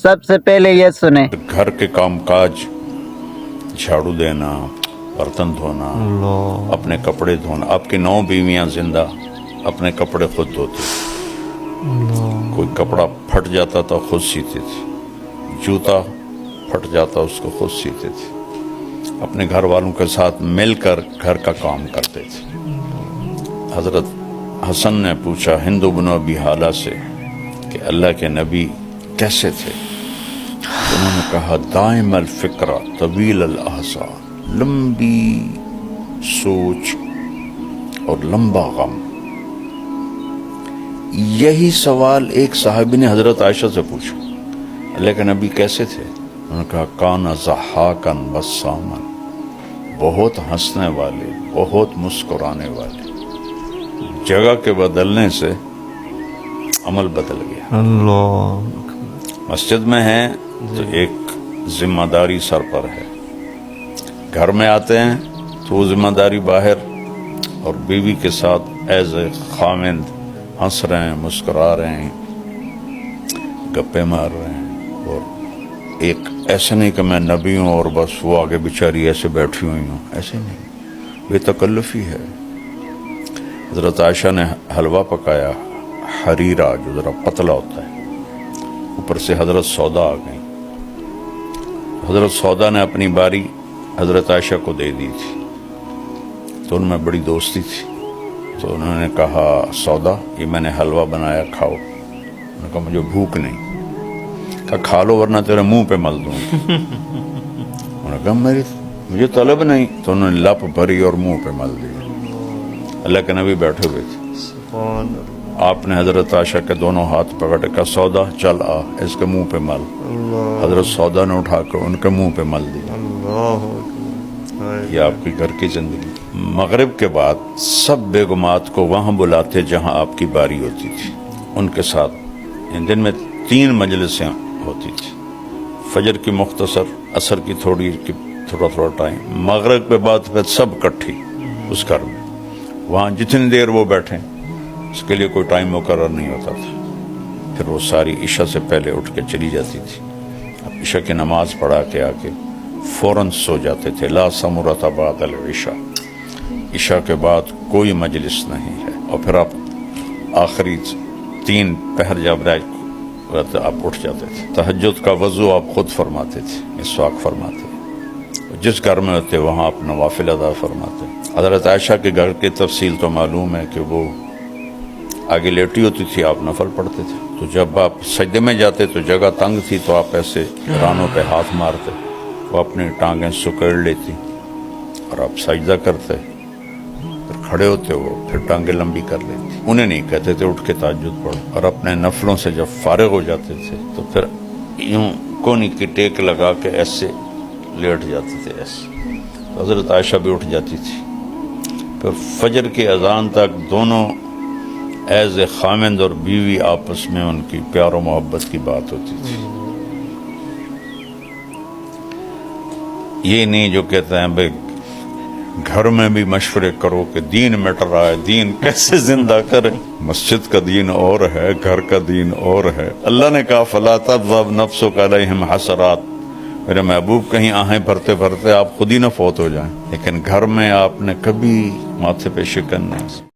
سب سے پہلے یہ سنیں۔ گھر کے کام کاج، جھاڑو دینا، برتن دھونا، اپنے کپڑے دھونا۔ آپ کی 9 بیویاں زندہ اپنے کپڑے خود دھوتے، کوئی کپڑا پھٹ جاتا تھا خود سیتے تھے، جوتا پھٹ جاتا اس کو خود سیتے تھے، اپنے گھر والوں کے ساتھ مل کر گھر کا کام کرتے تھے۔ حضرت حسن نے پوچھا ہند بن ابی حالہ سے کہ اللہ کے نبی کیسے تھے؟ انہوں نے کہا دائم الفکرہ طویل الاحصا، لمبی سوچ اور لمبا غم۔ یہی سوال ایک صحابی نے حضرت عائشہ سے پوچھا اللہ کے نبی کیسے تھے؟ انہوں نے کہا کان ضحاکا بساما، بہت ہنسنے والے، بہت مسکرانے والے۔ جگہ کے بدلنے سے عمل بدل گیا۔ مسجد میں ہیں تو ایک ذمہ داری سر پر ہے، گھر میں آتے ہیں تو وہ ذمہ داری باہر، اور بیوی کے ساتھ ایز اے خامند ہنس رہے ہیں، مسکرا رہے ہیں، گپے مار رہے ہیں۔ اور ایک ایسا نہیں کہ میں نبی ہوں اور بس وہ آگے بیچاری ایسے بیٹھی ہوئی ہوں، ایسے نہیں، بے تکلفی ہے۔ حضرت عائشہ نے حلوہ پکایا، حریرہ جو ذرا پتلا ہوتا ہے، اوپر سے حضرت سودا آ گئی۔ حضرت سودا نے اپنی باری حضرت عائشہ کو دے دی تھی، تو ان میں بڑی دوستی تھی، تو انہوں نے کہا سودا یہ میں نے حلوہ بنایا، کھاؤ۔ انہوں نے کہا مجھے بھوک نہیں۔ کہا کھا لو ورنہ تیرے منہ پہ مل دوں۔ انہوں نے کہا مجھے طلب نہیں، تو انہوں نے لپ بھری اور منہ پہ مل دی۔ اللہ کے نبی بیٹھے ہوئے تھے، آپ نے حضرت عائشہ کے دونوں ہاتھ پکڑ کے کہا سودا چل آ اس کے منہ پہ مل۔ حضرت سودا نے اٹھا کر ان کے منہ پہ مل دیا۔ یہ آپ کی گھر کی زندگی۔ مغرب کے بعد سب بیگمات کو وہاں بلاتے جہاں آپ کی باری ہوتی تھی، ان کے ساتھ دن میں 3 مجلسیں ہوتی تھی، فجر کی مختصر، عصر کی تھوڑا ٹائم، مغرب کے بعد پھر سب کٹھی اس گھر میں، وہاں جتنی دیر وہ بیٹھیں اس کے لیے کوئی ٹائم مقرر نہیں ہوتا تھا۔ پھر وہ ساری عشاء سے پہلے اٹھ کے چلی جاتی تھی، اب عشاء کی نماز پڑھا کے آ کے فوراً سو جاتے تھے۔ لا ثمرۃ بعد العشاء، عشاء کے بعد کوئی مجلس نہیں ہے۔ اور پھر آپ آخری 3 پہر جب آپ اٹھ جاتے تھے، تہجد کا وضو آپ خود فرماتے تھے، مسواک فرماتے، جس گھر میں ہوتے وہاں آپ نوافل ادا فرماتے۔ حضرت عائشہ کے گھر کی تفصیل تو معلوم ہے کہ وہ آگے لیٹی ہوتی تھی، آپ نفل پڑھتے تھے، تو جب آپ سجدے میں جاتے تو جگہ تنگ تھی تو آپ ایسے رانوں پہ ہاتھ مارتے، وہ اپنی ٹانگیں سکیڑ لیتی اور آپ سجدہ کرتے، پھر کھڑے ہوتے وہ پھر ٹانگیں لمبی کر لیتی۔ انہیں نہیں کہتے تھے اٹھ کے تہجد پڑھو، اور اپنے نفلوں سے جب فارغ ہو جاتے تھے تو پھر یوں کونی کی ٹیک لگا کے ایسے لیٹ جاتے تھے ایسے۔ حضرت عائشہ بھی اٹھ جاتی تھی، پھر فجر کی اذان تک دونوں ایز اے خامند اور بیوی آپس میں ان کی پیار و محبت کی بات ہوتی تھی۔ یہ نہیں جو کہتے ہیں بھائی گھر میں بھی مشورے کرو کہ دین مٹ رہا ہے، دین کیسے زندہ کرے۔ مسجد کا دین اور ہے، گھر کا دین اور ہے۔ اللہ نے کہا فلا تغضب نفسک علیہم حسرات، میرے محبوب کہیں آہیں بھرتے بھرتے آپ خود ہی نہ فوت ہو جائیں، لیکن گھر میں آپ نے کبھی ماتھے پہ شکن نہیں۔